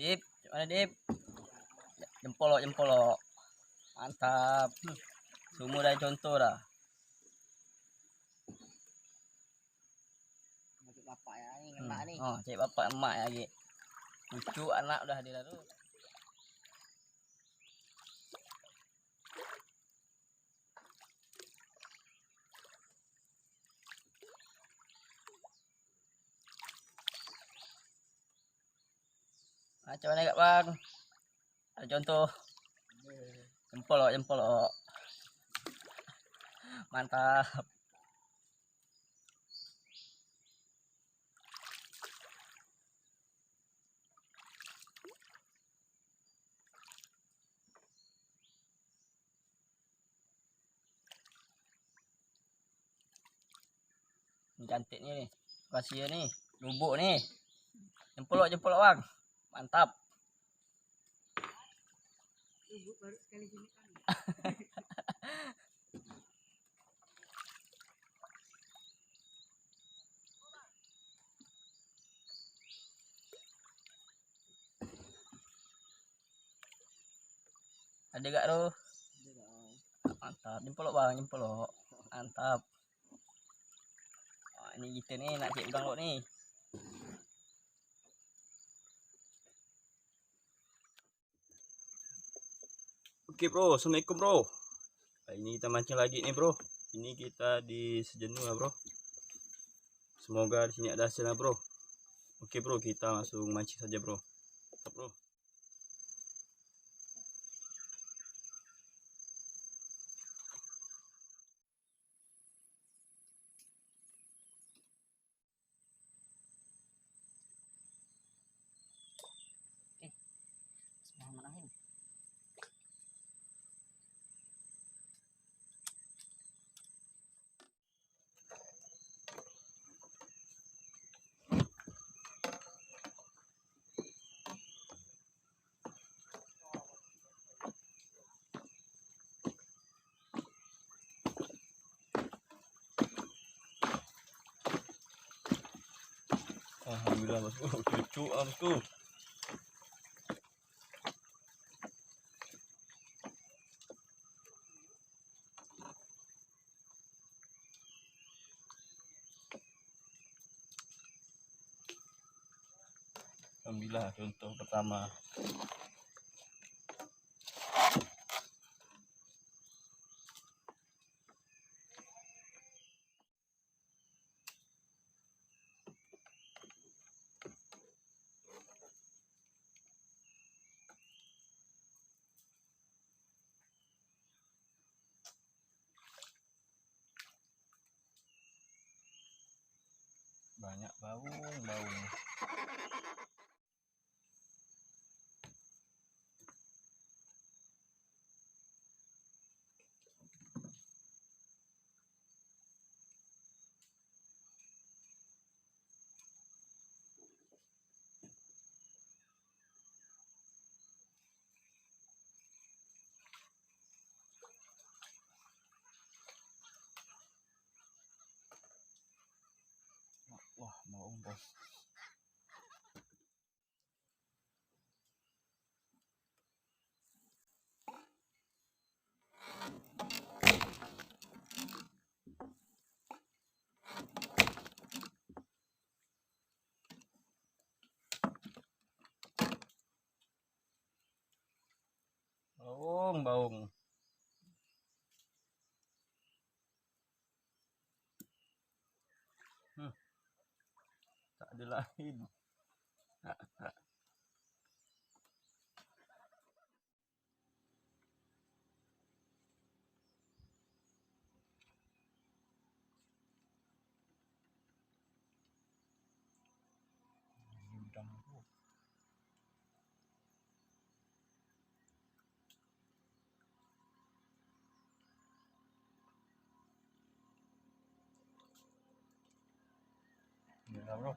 Dip, mana Dip? Jempolok, jempolok. Mantap. Semua dah contoh dah. Bapak ya, ini emak nih. Oh, cek bapak emak lagi. Cucu anak udah hadir tu. Macam mana kak bang? Ada contoh. Jempolok, jempolok. Mantap. Ini cantik nih. Kasih nih. Lubuk nih. Jempolok, jempolok bang. Mantap. Lubuk baru sekali gini kan. Ada gak tuh? Mantap. Jempolok bang, jempolok. Mantap. Wah, ini kita nih nak cek udang nih. Oke bro, assalamualaikum bro. Ini kita mancing lagi nih bro. Ini kita di Sejenuh ya bro. Semoga di sini ada hasilnya bro. Oke bro, kita langsung mancing saja bro. Mantap bro. Bismillahirrahmanirrahim. Alhamdulillah bosku, cucu bosku. Alhamdulillah contoh pertama. Banyak baung. Wah, baung bos. Baung. Tak ada lain. Udang bro. Alhamdulillah bro.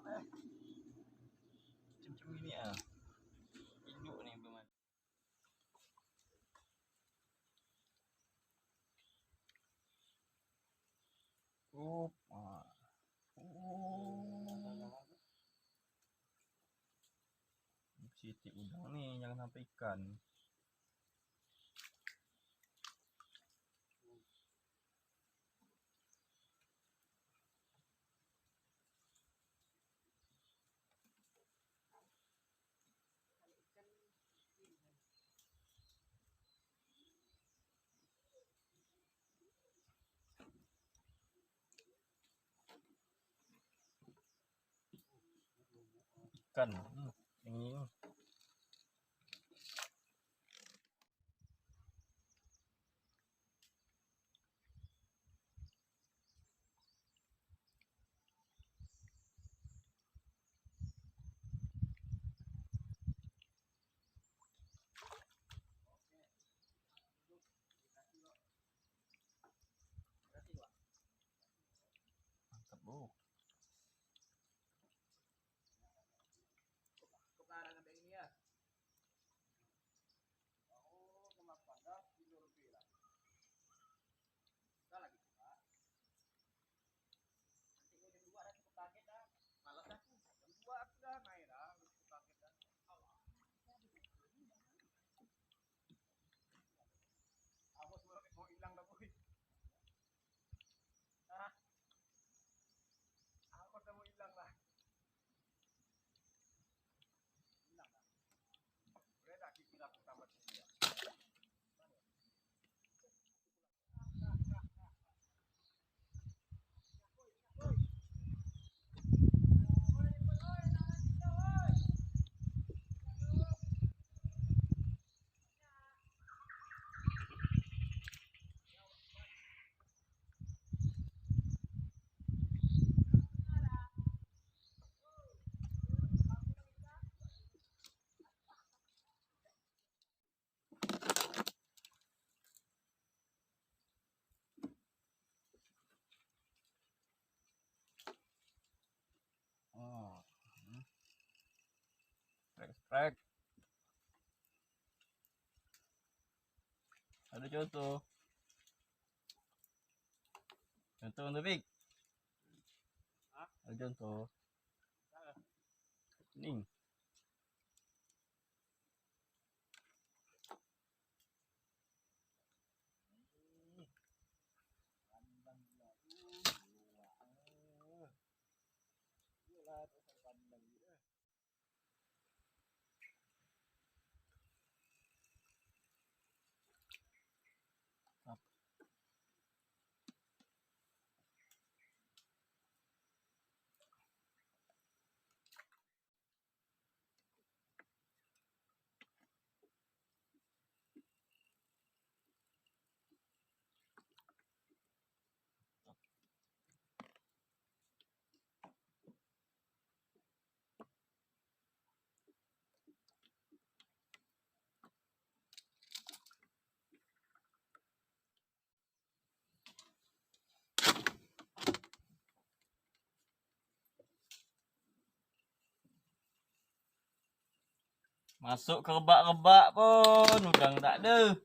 Macam ini ah. Induk ni belum ada. Oh. Sitik udang ni, jangan sampai ikan. Ikan, yang ini. Mantap bro. Oh. Strike. Ada contoh. Contoh untuk Big. Ada contoh. Ning. Masuk ke rebak-rebak pun udang tak ada.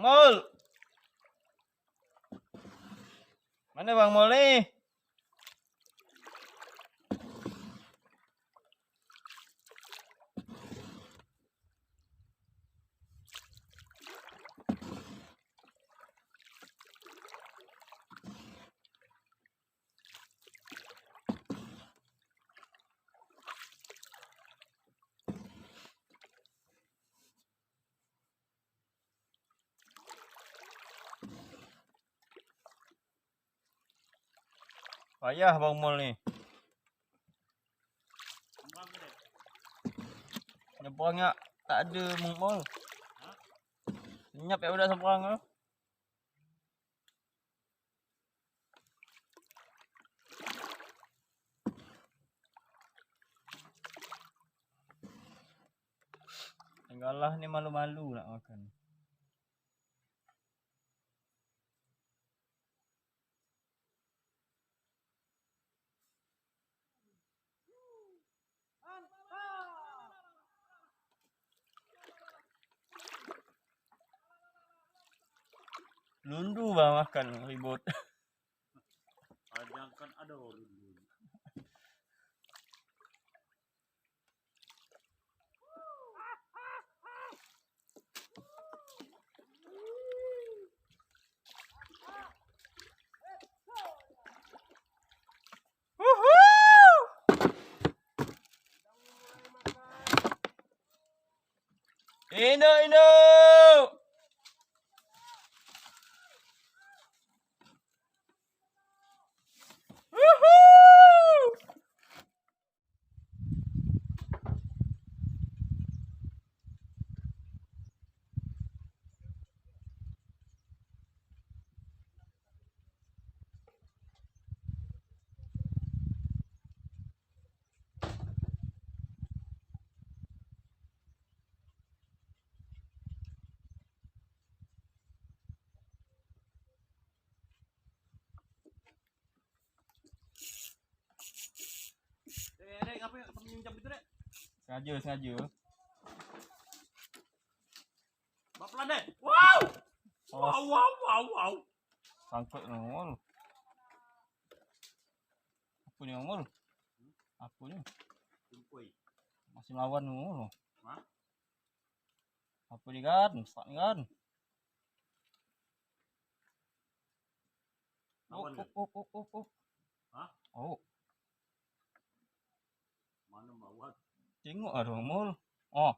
Mul. Mana Bang Mul ni? Payah Bang Mol nih. Nyebrangnya tak ada Bang Mol. Senyap ya udah seberang tu. Tinggallah ni malu-malu nak makan. Lundu bang makan ribut. Jangan ada dulu. Indo. Dek, ngapain minjam itu, Dek? Sengaja. Bawa pelan, Dek. Wow! Oh, Wow. sangkut Mol. Apa ni Mol? Apa ni? Tumpui. Masih melawan Mol. Hah? Apa ni kan? Start ni kan? Lawan ke? Oh. Hah? Oh, Mana mawat? tengok ada Mol. Oh.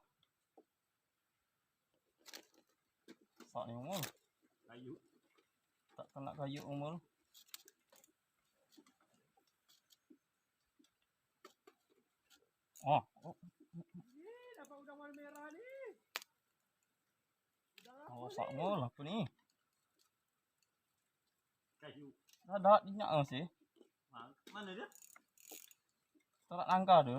Start ni Mol. Kayu. Tak kena kayu Mol. Oh. Dapat udang warna merah ni. Oh, sak Mol apa ni? Kayu. Dah dinyak masih. Mana dia? Tak nak langkah dia.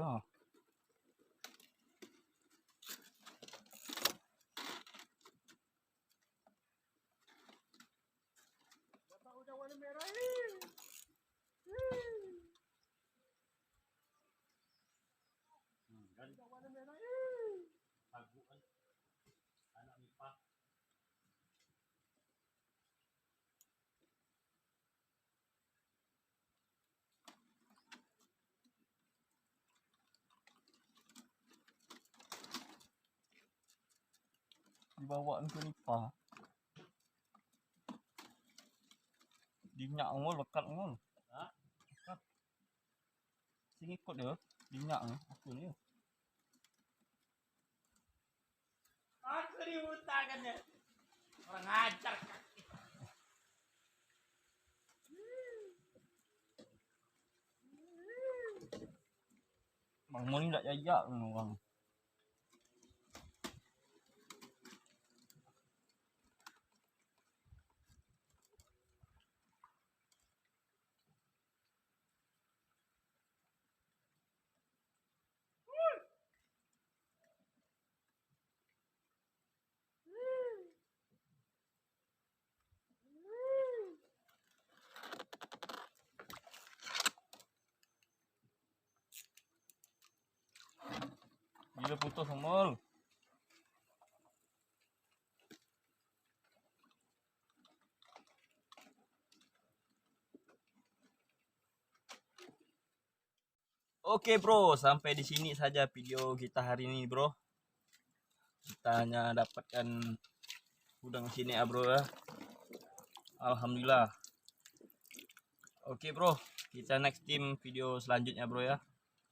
Dapat udang warna merah ni. Udang warna merah ni. Aku kan anak nipah. Dibawa ke nipah. Dinyak Mol, lekat Mol. Ha? Lekat. Sing ikut dia. Dinyak ni. Apa ni? Aku diutangkannya. Orang ajar kaki. Bang Mol ni tak jajak ni orang. Bila putus Mol. Oke bro, sampai di sini saja video kita hari ini bro. Kita hanya dapatkan udang sini ya bro ya. Alhamdulillah. Oke bro, kita next team video selanjutnya bro ya.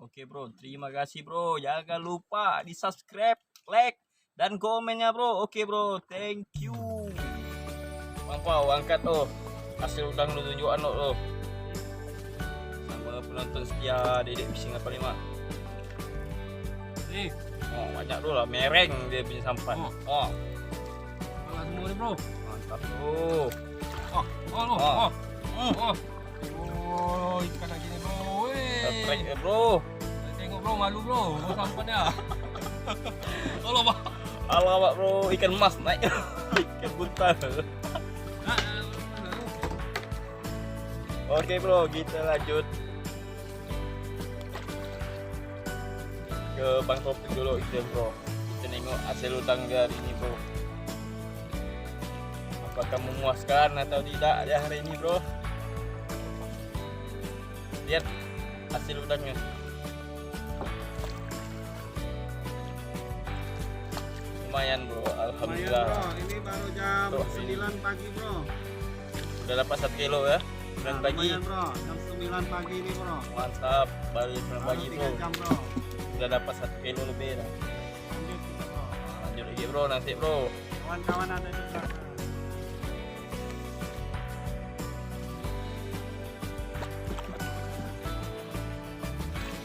Oke bro, terima kasih bro. Jangan lupa di subscribe, like, dan komennya bro. Oke bro, thank you. Mampau angkat tuh hasil udang lu tunjukan lo. penonton setia Dedek Fishing 85. Oh, banyak bro lah, mereng dia punya sampan. Oh, Malah semua ni bro. mantap bro. Ikan lagi ni bro. Strike ya bro. Tengok bro, malu bro. Bro sampan dia. Alamak. Alamak bro, ikan emas naik. Ikan buntal. Oke bro, kita lanjut ke Bang Topik dulu kita bro. Kita tengok hasil udang dia hari ini bro. Apakah memuaskan atau tidak dia hari ini bro? Lihat hasil udangnya. Lumayan bro, alhamdulillah. Bro, ini baru jam Tuh. 9 pagi bro. Udah dapat 1 kilo ya. 9 pagi. Lumayan bro, jam 9 pagi ini bro. Mantap, baru 9 Baru pagi 3 bro. jam bro. Udah dapat 1 kilo lebih dah. Lanjut kita bro. Lanjut lagi bro, nanti bro. Kawan-kawan ada di belakang.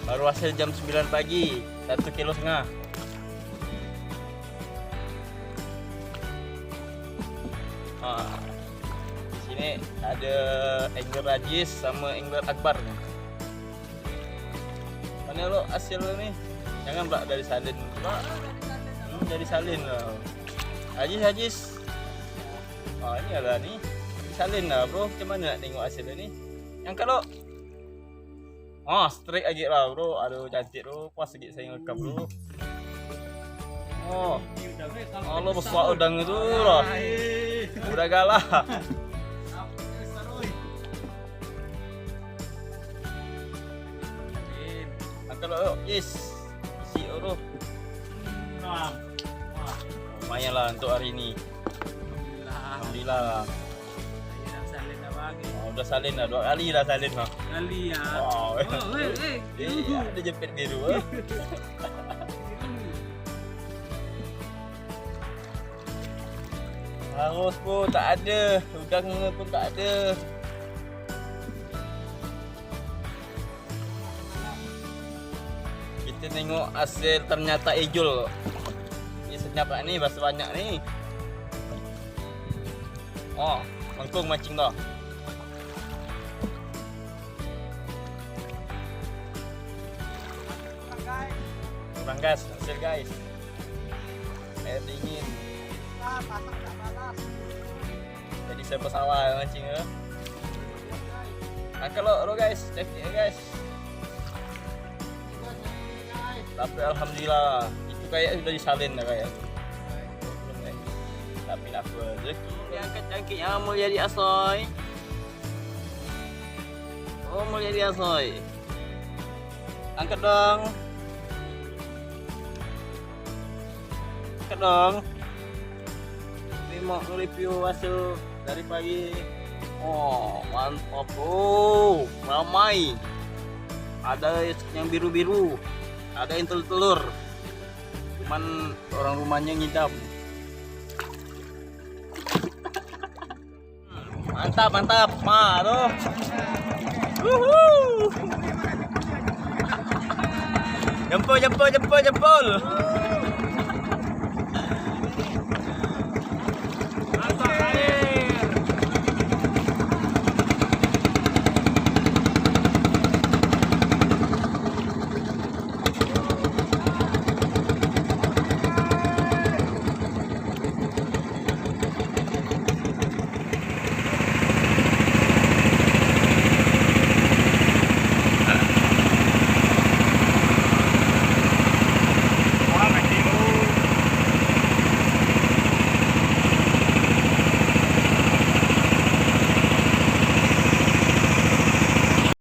Baru hasil jam 9 pagi, 1,5 kilo. Di sini ada angler Rajis sama angler Akbar. Mana lo hasil lo nih? Jangan pula dari salin. Dari salin lah. Ajis. Ini ada nih. Salin lah bro. Macam mana nak tengok hasilnya nih? Yang kalau straight aja lah bro. Aduh cantik bro. Puas lagi saya rekam bro. Allah besar udang itu loh. Udah galah. Kalau yes. Isi bro. Lumayan lah untuk hari ini. Alhamdulillah. Udah salin dah 2 kali dah salin lah. Kali ya. Wow. Ada jepit biru. Harus pun tak ada, udang pun tak ada. Kita tengok hasil ternyata ejol. Ini senyap lah ni, bahasa banyak ni. Mangkung mancing dah. Kurang gas hasil guys. Air dingin. Jadi saya pesawat mancing ya. Kalau guys, check ya guys. Tapi alhamdulillah itu kayak sudah disalin dah kayak. Tapi nak rezeki yang kecangkitnya mulia di asoy. Oh mulia di asoy. Angkat dong. Angkat dong. Ini mau review hasil dari pagi. Oh mantap bro, ramai. Ada yang biru-biru, ada yang telur-telur. Cuman orang rumahnya ngidam. Mantap mantap, tuh. Jempol. Mantap,